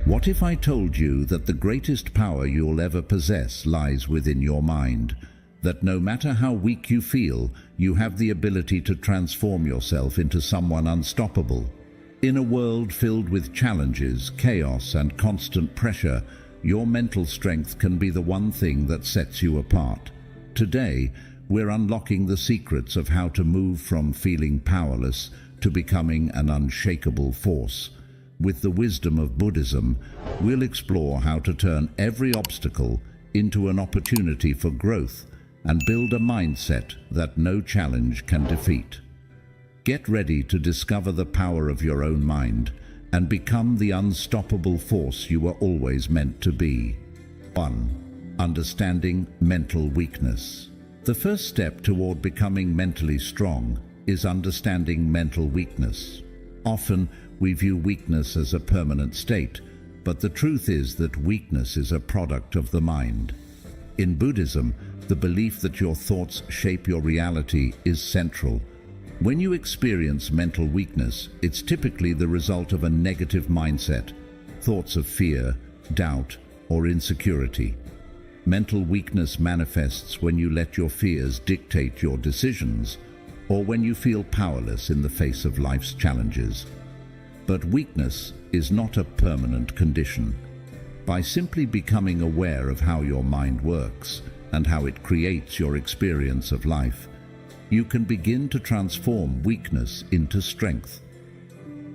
What if I told you that the greatest power you'll ever possess lies within your mind? That no matter how weak you feel, you have the ability to transform yourself into someone unstoppable. In a world filled with challenges, chaos, and constant pressure, your mental strength can be the one thing that sets you apart. Today, we're unlocking the secrets of how to move from feeling powerless to becoming an unshakable force. With the wisdom of Buddhism, we'll explore how to turn every obstacle into an opportunity for growth and build a mindset that no challenge can defeat. Get ready to discover the power of your own mind and become the unstoppable force you were always meant to be. 1. Understanding mental weakness. The first step toward becoming mentally strong is understanding mental weakness. Often, we view weakness as a permanent state, but the truth is that weakness is a product of the mind. In Buddhism, the belief that your thoughts shape your reality is central. When you experience mental weakness, it's typically the result of a negative mindset, thoughts of fear, doubt, or insecurity. Mental weakness manifests when you let your fears dictate your decisions, or when you feel powerless in the face of life's challenges. But weakness is not a permanent condition. By simply becoming aware of how your mind works and how it creates your experience of life, you can begin to transform weakness into strength.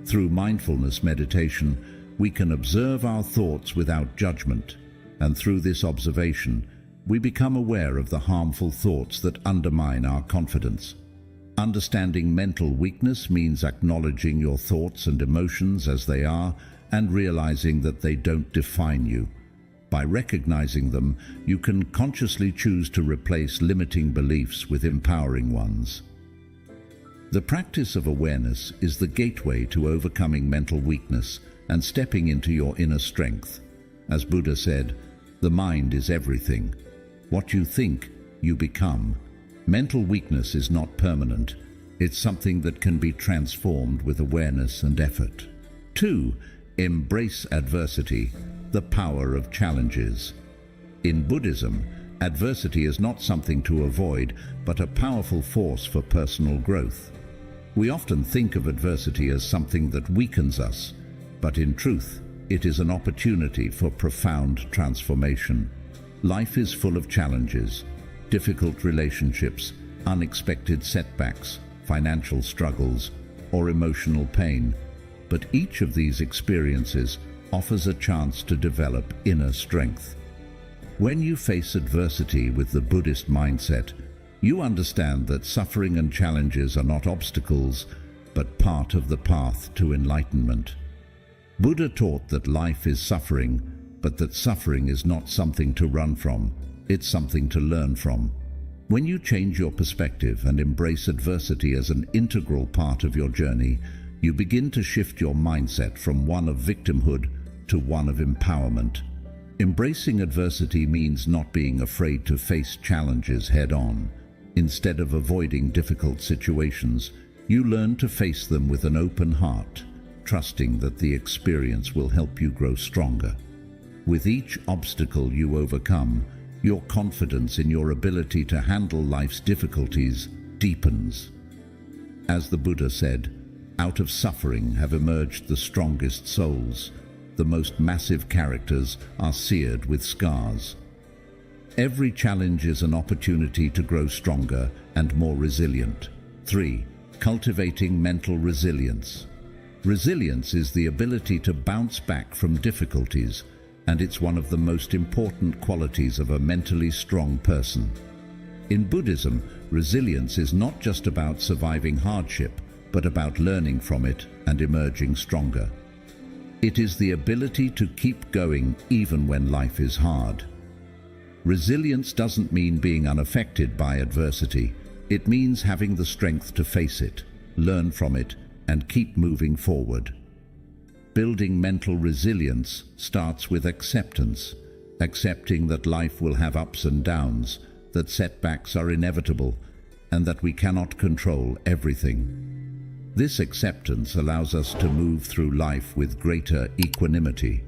Through mindfulness meditation, we can observe our thoughts without judgment, and through this observation, we become aware of the harmful thoughts that undermine our confidence. Understanding mental weakness means acknowledging your thoughts and emotions as they are and realizing that they don't define you. By recognizing them, you can consciously choose to replace limiting beliefs with empowering ones. The practice of awareness is the gateway to overcoming mental weakness and stepping into your inner strength. As Buddha said, "The mind is everything. What you think, you become." Mental weakness is not permanent. It's something that can be transformed with awareness and effort. 2. Embrace adversity, the power of challenges. In Buddhism, adversity is not something to avoid, but a powerful force for personal growth. We often think of adversity as something that weakens us, but in truth, it is an opportunity for profound transformation. Life is full of challenges, difficult relationships, unexpected setbacks, financial struggles, or emotional pain. But each of these experiences offers a chance to develop inner strength. When you face adversity with the Buddhist mindset, you understand that suffering and challenges are not obstacles, but part of the path to enlightenment. Buddha taught that life is suffering, but that suffering is not something to run from. It's something to learn from. When you change your perspective and embrace adversity as an integral part of your journey, you begin to shift your mindset from one of victimhood to one of empowerment. Embracing adversity means not being afraid to face challenges head-on. Instead of avoiding difficult situations, you learn to face them with an open heart, trusting that the experience will help you grow stronger. With each obstacle you overcome, your confidence in your ability to handle life's difficulties deepens. As the Buddha said, "Out of suffering have emerged the strongest souls. The most massive characters are seared with scars." Every challenge is an opportunity to grow stronger and more resilient. 3. Cultivating mental resilience. Resilience is the ability to bounce back from difficulties, and it's one of the most important qualities of a mentally strong person. In Buddhism, resilience is not just about surviving hardship, but about learning from it and emerging stronger. It is the ability to keep going even when life is hard. Resilience doesn't mean being unaffected by adversity. It means having the strength to face it, learn from it, and keep moving forward. Building mental resilience starts with acceptance, accepting that life will have ups and downs, that setbacks are inevitable, and that we cannot control everything. This acceptance allows us to move through life with greater equanimity.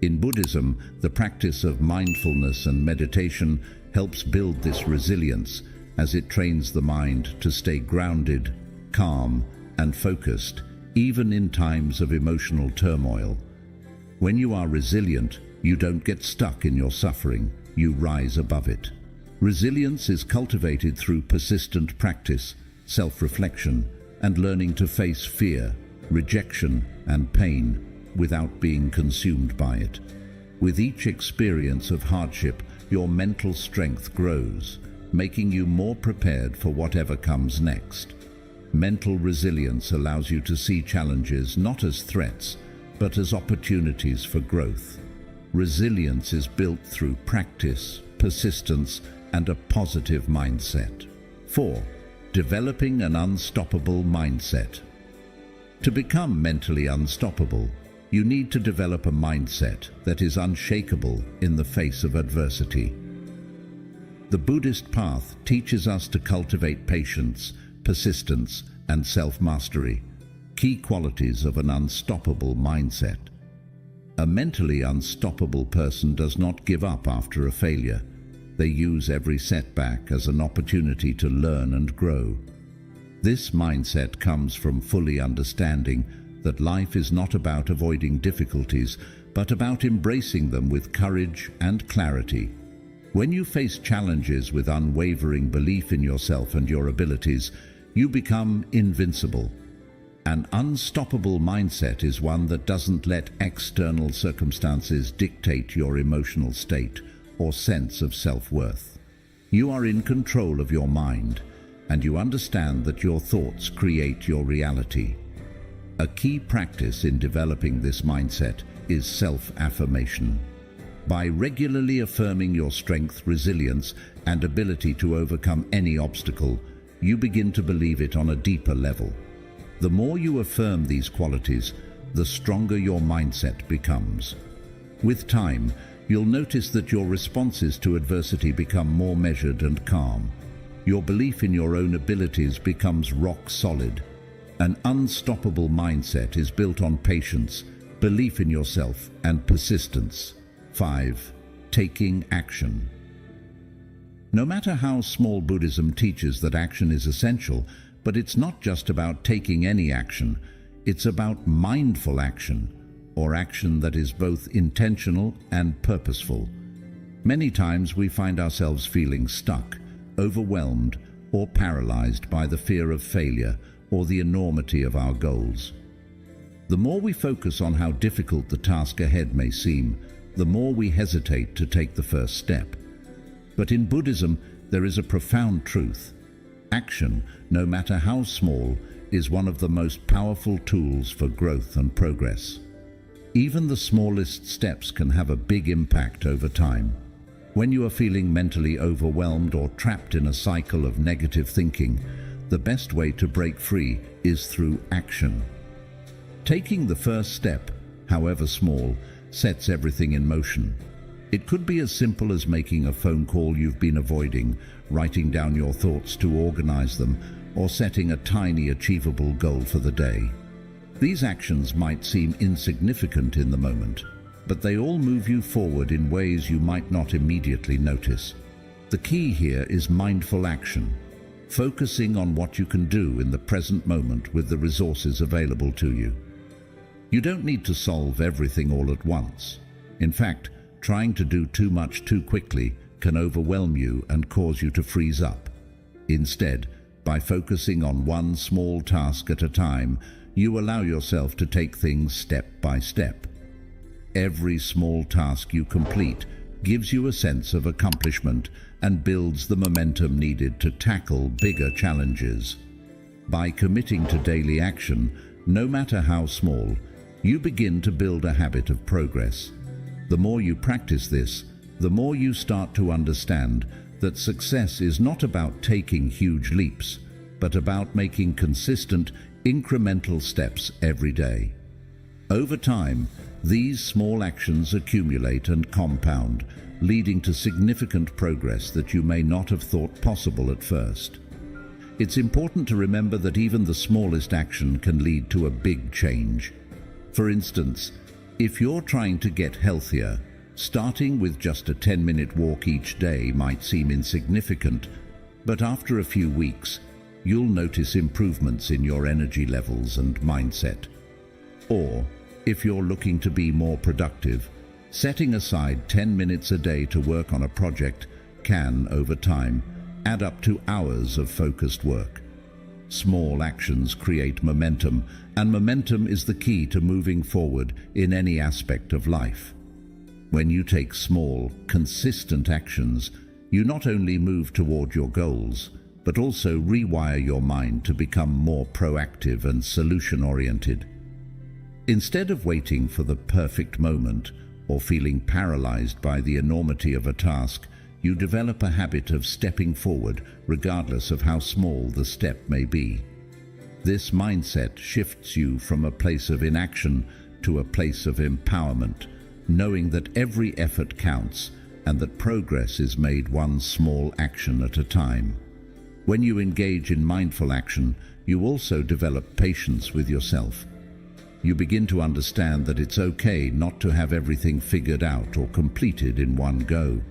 In Buddhism, the practice of mindfulness and meditation helps build this resilience as it trains the mind to stay grounded, calm, and focused, even in times of emotional turmoil. When you are resilient, you don't get stuck in your suffering, you rise above it. Resilience is cultivated through persistent practice, self-reflection, and learning to face fear, rejection, and pain without being consumed by it. With each experience of hardship, your mental strength grows, making you more prepared for whatever comes next. Mental resilience allows you to see challenges not as threats, but as opportunities for growth. Resilience is built through practice, persistence, and a positive mindset. 4. Developing an unstoppable mindset. To become mentally unstoppable, you need to develop a mindset that is unshakable in the face of adversity. The Buddhist path teaches us to cultivate patience, persistence, and self-mastery, key qualities of an unstoppable mindset. A mentally unstoppable person does not give up after a failure. They use every setback as an opportunity to learn and grow. This mindset comes from fully understanding that life is not about avoiding difficulties, but about embracing them with courage and clarity. When you face challenges with unwavering belief in yourself and your abilities, you become invincible. An unstoppable mindset is one that doesn't let external circumstances dictate your emotional state or sense of self-worth. You are in control of your mind, and you understand that your thoughts create your reality. A key practice in developing this mindset is self-affirmation. By regularly affirming your strength, resilience, and ability to overcome any obstacle, you begin to believe it on a deeper level. The more you affirm these qualities, the stronger your mindset becomes. With time, you'll notice that your responses to adversity become more measured and calm. Your belief in your own abilities becomes rock solid. An unstoppable mindset is built on patience, belief in yourself, and persistence. 5. Taking action. No matter how small, Buddhism teaches that action is essential, but it's not just about taking any action. It's about mindful action, or action that is both intentional and purposeful. Many times we find ourselves feeling stuck, overwhelmed, or paralyzed by the fear of failure or the enormity of our goals. The more we focus on how difficult the task ahead may seem, the more we hesitate to take the first step. But in Buddhism, there is a profound truth. Action, no matter how small, is one of the most powerful tools for growth and progress. Even the smallest steps can have a big impact over time. When you are feeling mentally overwhelmed or trapped in a cycle of negative thinking, the best way to break free is through action. Taking the first step, however small, sets everything in motion. It could be as simple as making a phone call you've been avoiding, writing down your thoughts to organize them, or setting a tiny achievable goal for the day. These actions might seem insignificant in the moment, but they all move you forward in ways you might not immediately notice. The key here is mindful action, focusing on what you can do in the present moment with the resources available to you. You don't need to solve everything all at once. In fact, trying to do too much too quickly can overwhelm you and cause you to freeze up. Instead, by focusing on one small task at a time, you allow yourself to take things step by step. Every small task you complete gives you a sense of accomplishment and builds the momentum needed to tackle bigger challenges. By committing to daily action, no matter how small, you begin to build a habit of progress. The more you practice this, the more you start to understand that success is not about taking huge leaps, but about making consistent, incremental steps every day. Over time, these small actions accumulate and compound, leading to significant progress that you may not have thought possible at first. It's important to remember that even the smallest action can lead to a big change. For instance, If you're trying to get healthier, starting with just a 10-minute walk each day might seem insignificant, but after a few weeks, you'll notice improvements in your energy levels and mindset. Or, if you're looking to be more productive, setting aside 10 minutes a day to work on a project can, over time, add up to hours of focused work. Small actions create momentum, and momentum is the key to moving forward in any aspect of life. When you take small, consistent actions, you not only move toward your goals, but also rewire your mind to become more proactive and solution-oriented. Instead of waiting for the perfect moment or feeling paralyzed by the enormity of a task, you develop a habit of stepping forward regardless of how small the step may be. This mindset shifts you from a place of inaction to a place of empowerment, knowing that every effort counts and that progress is made one small action at a time. When you engage in mindful action, you also develop patience with yourself. You begin to understand that it's okay not to have everything figured out or completed in one go.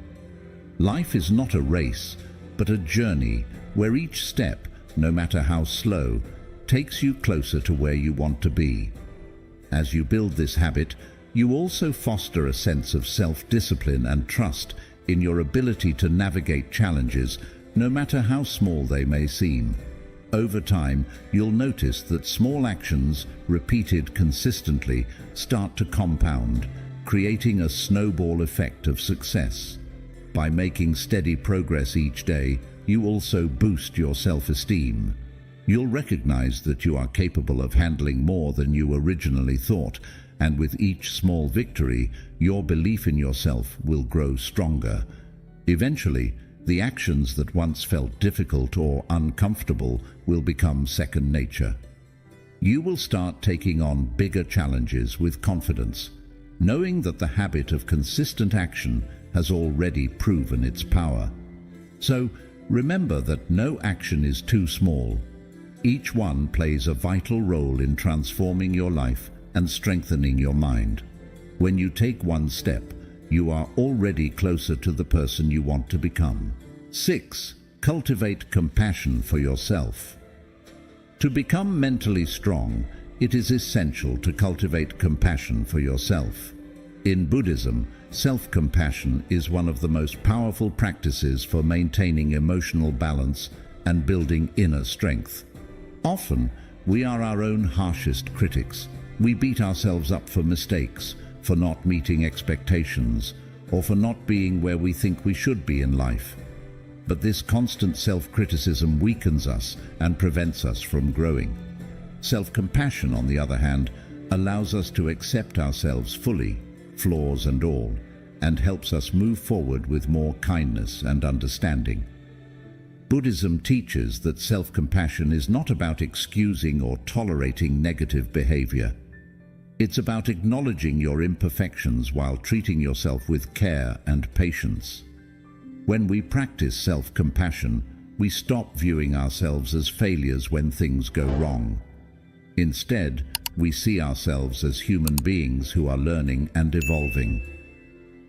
Life is not a race, but a journey where each step, no matter how slow, takes you closer to where you want to be. As you build this habit, you also foster a sense of self-discipline and trust in your ability to navigate challenges, no matter how small they may seem. Over time, you'll notice that small actions, repeated consistently, start to compound, creating a snowball effect of success. By making steady progress each day, you also boost your self-esteem. You'll recognize that you are capable of handling more than you originally thought, and with each small victory, your belief in yourself will grow stronger. Eventually, the actions that once felt difficult or uncomfortable will become second nature. You will start taking on bigger challenges with confidence, knowing that the habit of consistent action has already proven its power. So, remember that no action is too small. Each one plays a vital role in transforming your life and strengthening your mind. When you take one step, you are already closer to the person you want to become. 6. Cultivate compassion for yourself. To become mentally strong, it is essential to cultivate compassion for yourself. In Buddhism, self-compassion is one of the most powerful practices for maintaining emotional balance and building inner strength. Often, we are our own harshest critics. We beat ourselves up for mistakes, for not meeting expectations, or for not being where we think we should be in life. But this constant self-criticism weakens us and prevents us from growing. Self-compassion, on the other hand, allows us to accept ourselves fully, flaws and all, and helps us move forward with more kindness and understanding. Buddhism teaches that self-compassion is not about excusing or tolerating negative behavior. It's about acknowledging your imperfections while treating yourself with care and patience. When we practice self-compassion, we stop viewing ourselves as failures when things go wrong. Instead, we see ourselves as human beings who are learning and evolving.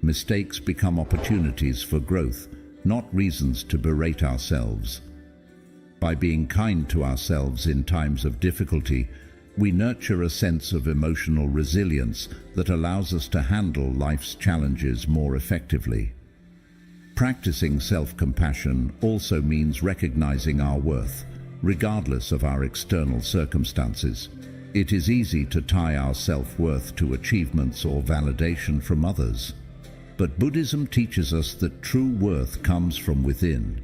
Mistakes become opportunities for growth, not reasons to berate ourselves. By being kind to ourselves in times of difficulty, we nurture a sense of emotional resilience that allows us to handle life's challenges more effectively. Practicing self-compassion also means recognizing our worth, regardless of our external circumstances. It is easy to tie our self-worth to achievements or validation from others. But Buddhism teaches us that true worth comes from within.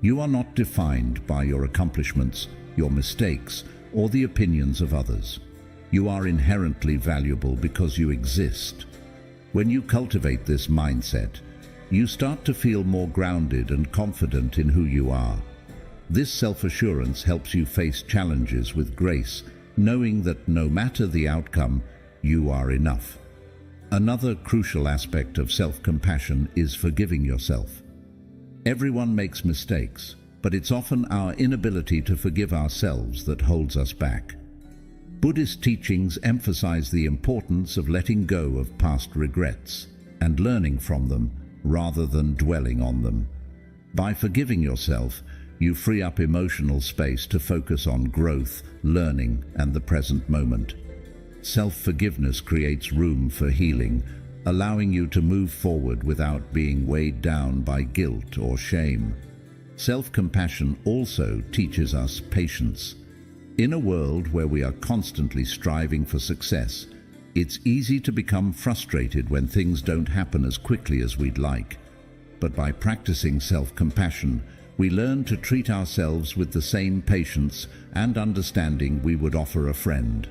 You are not defined by your accomplishments, your mistakes, or the opinions of others. You are inherently valuable because you exist. When you cultivate this mindset, you start to feel more grounded and confident in who you are. This self-assurance helps you face challenges with grace, knowing that no matter the outcome, you are enough. Another crucial aspect of self-compassion is forgiving yourself. Everyone makes mistakes, but it's often our inability to forgive ourselves that holds us back. Buddhist teachings emphasize the importance of letting go of past regrets and learning from them rather than dwelling on them. By forgiving yourself, you free up emotional space to focus on growth, learning, and the present moment. Self-forgiveness creates room for healing, allowing you to move forward without being weighed down by guilt or shame. Self-compassion also teaches us patience. In a world where we are constantly striving for success, it's easy to become frustrated when things don't happen as quickly as we'd like. But by practicing self-compassion, we learn to treat ourselves with the same patience and understanding we would offer a friend.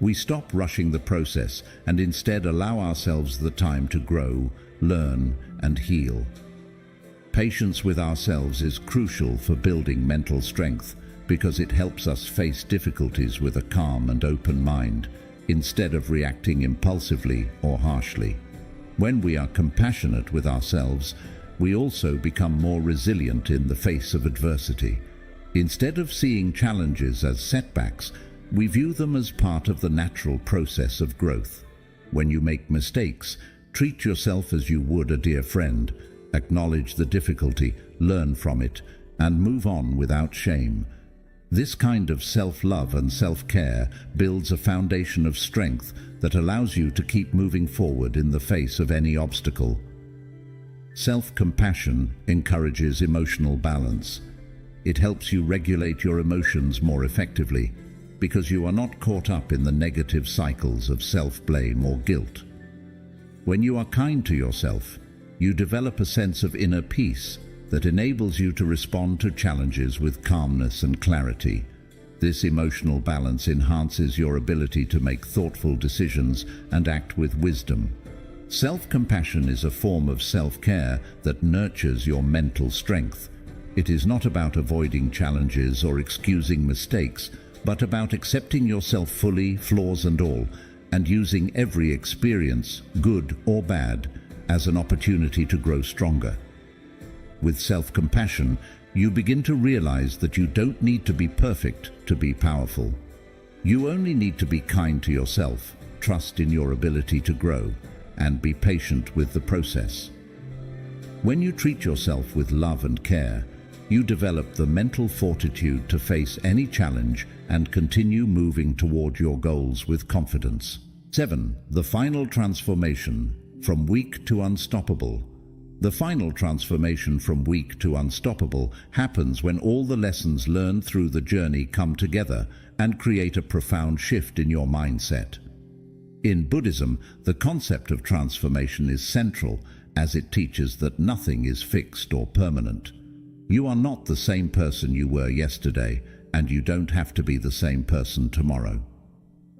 We stop rushing the process and instead allow ourselves the time to grow, learn, and heal. Patience with ourselves is crucial for building mental strength because it helps us face difficulties with a calm and open mind instead of reacting impulsively or harshly. When we are compassionate with ourselves, we also become more resilient in the face of adversity. Instead of seeing challenges as setbacks, we view them as part of the natural process of growth. When you make mistakes, treat yourself as you would a dear friend. Acknowledge the difficulty, learn from it, and move on without shame. This kind of self-love and self-care builds a foundation of strength that allows you to keep moving forward in the face of any obstacle. Self-compassion encourages emotional balance. It helps you regulate your emotions more effectively because you are not caught up in the negative cycles of self-blame or guilt. When you are kind to yourself, you develop a sense of inner peace that enables you to respond to challenges with calmness and clarity. This emotional balance enhances your ability to make thoughtful decisions and act with wisdom. Self-compassion is a form of self-care that nurtures your mental strength. It is not about avoiding challenges or excusing mistakes, but about accepting yourself fully, flaws and all, and using every experience, good or bad, as an opportunity to grow stronger. With self-compassion, you begin to realize that you don't need to be perfect to be powerful. You only need to be kind to yourself, trust in your ability to grow, and be patient with the process. When you treat yourself with love and care, you develop the mental fortitude to face any challenge and continue moving toward your goals with confidence. 7. The final transformation, from weak to unstoppable. The final transformation from weak to unstoppable happens when all the lessons learned through the journey come together and create a profound shift in your mindset. In Buddhism, the concept of transformation is central as it teaches that nothing is fixed or permanent. You are not the same person you were yesterday, and you don't have to be the same person tomorrow.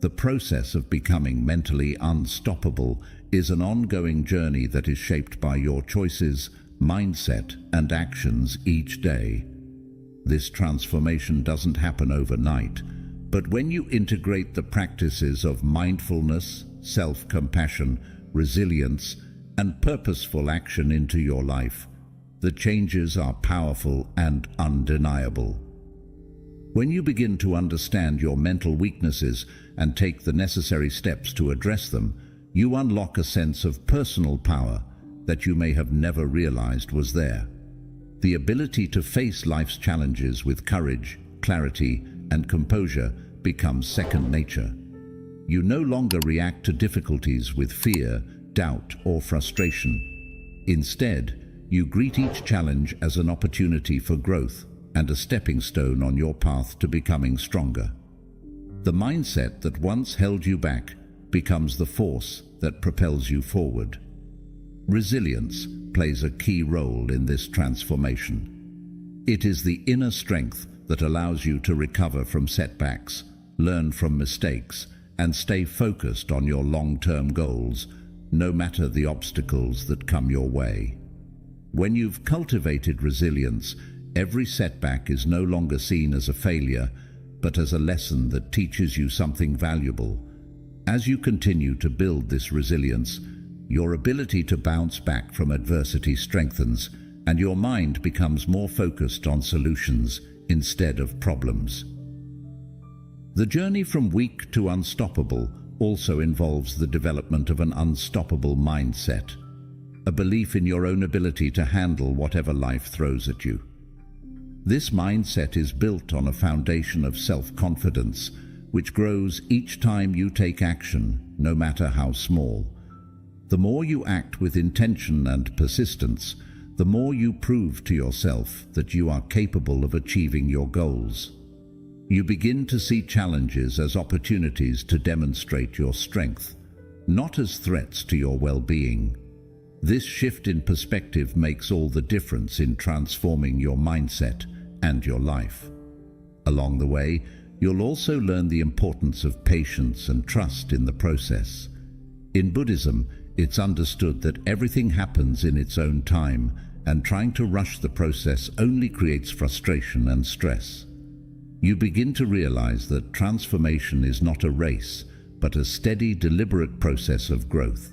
The process of becoming mentally unstoppable is an ongoing journey that is shaped by your choices, mindset, and actions each day. This transformation doesn't happen overnight, but when you integrate the practices of mindfulness, self-compassion, resilience, and purposeful action into your life, the changes are powerful and undeniable. When you begin to understand your mental weaknesses and take the necessary steps to address them, you unlock a sense of personal power that you may have never realized was there. The ability to face life's challenges with courage, clarity, and composure becomes second nature. You no longer react to difficulties with fear, doubt, or frustration. Instead, you greet each challenge as an opportunity for growth and a stepping stone on your path to becoming stronger. The mindset that once held you back becomes the force that propels you forward. Resilience plays a key role in this transformation. It is the inner strength that allows you to recover from setbacks, learn from mistakes, and stay focused on your long-term goals, no matter the obstacles that come your way. When you've cultivated resilience, every setback is no longer seen as a failure, but as a lesson that teaches you something valuable. As you continue to build this resilience, your ability to bounce back from adversity strengthens, and your mind becomes more focused on solutions instead of problems. The journey from weak to unstoppable also involves the development of an unstoppable mindset, a belief in your own ability to handle whatever life throws at you. This mindset is built on a foundation of self-confidence, which grows each time you take action, no matter how small. The more you act with intention and persistence, the more you prove to yourself that you are capable of achieving your goals. You begin to see challenges as opportunities to demonstrate your strength, not as threats to your well-being. This shift in perspective makes all the difference in transforming your mindset and your life. Along the way, you'll also learn the importance of patience and trust in the process. In Buddhism, it's understood that everything happens in its own time, and trying to rush the process only creates frustration and stress. You begin to realize that transformation is not a race, but a steady, deliberate process of growth.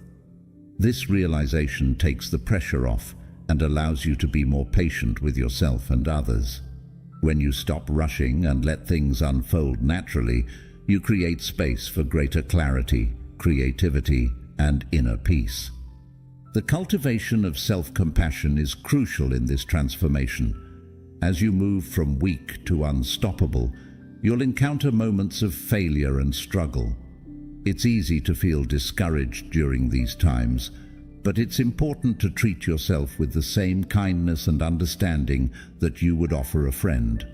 This realization takes the pressure off and allows you to be more patient with yourself and others. When you stop rushing and let things unfold naturally, you create space for greater clarity, creativity, and inner peace. The cultivation of self-compassion is crucial in this transformation. As you move from weak to unstoppable, you'll encounter moments of failure and struggle. It's easy to feel discouraged during these times, but it's important to treat yourself with the same kindness and understanding that you would offer a friend.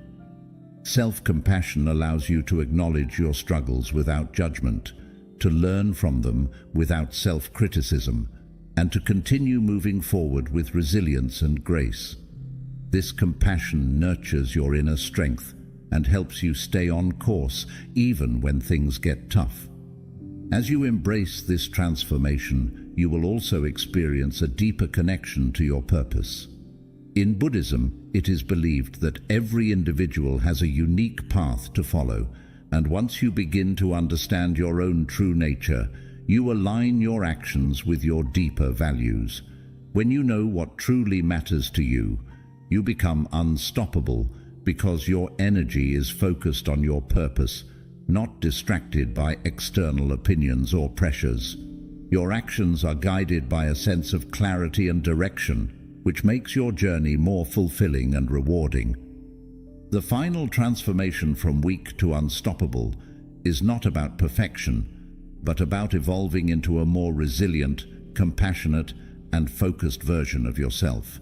Self-compassion allows you to acknowledge your struggles without judgment, to learn from them without self-criticism, and to continue moving forward with resilience and grace. This compassion nurtures your inner strength and helps you stay on course even when things get tough. As you embrace this transformation, you will also experience a deeper connection to your purpose. In Buddhism, it is believed that every individual has a unique path to follow, and once you begin to understand your own true nature, you align your actions with your deeper values. When you know what truly matters to you, you become unstoppable because your energy is focused on your purpose, not distracted by external opinions or pressures. Your actions are guided by a sense of clarity and direction, which makes your journey more fulfilling and rewarding. The final transformation from weak to unstoppable is not about perfection, but about evolving into a more resilient, compassionate, and focused version of yourself.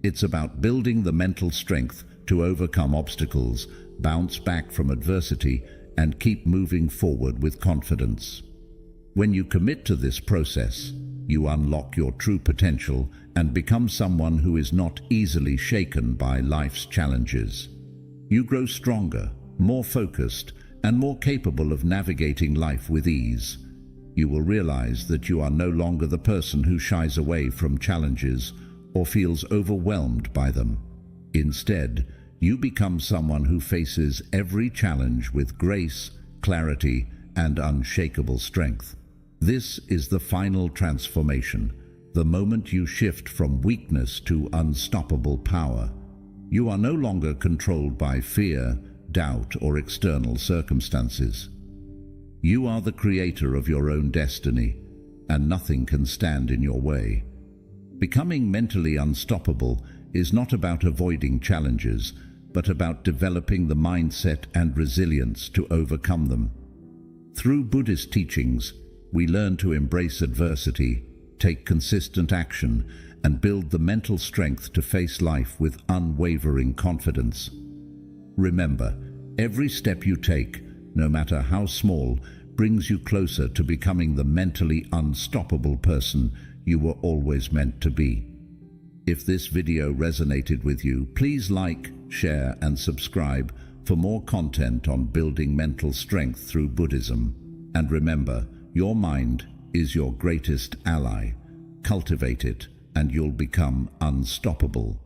It's about building the mental strength to overcome obstacles, bounce back from adversity, and keep moving forward with confidence. When you commit to this process, you unlock your true potential and become someone who is not easily shaken by life's challenges. You grow stronger, more focused, and more capable of navigating life with ease. You will realize that you are no longer the person who shies away from challenges or feels overwhelmed by them. Instead, you become someone who faces every challenge with grace, clarity, and unshakable strength. This is the final transformation, the moment you shift from weakness to unstoppable power. You are no longer controlled by fear, doubt, or external circumstances. You are the creator of your own destiny, and nothing can stand in your way. Becoming mentally unstoppable is not about avoiding challenges, but about developing the mindset and resilience to overcome them. Through Buddhist teachings, we learn to embrace adversity, take consistent action, and build the mental strength to face life with unwavering confidence. Remember, every step you take, no matter how small, brings you closer to becoming the mentally unstoppable person you were always meant to be. If this video resonated with you, please like, share, and subscribe for more content on building mental strength through Buddhism. And remember, your mind is your greatest ally. Cultivate it, and you'll become unstoppable.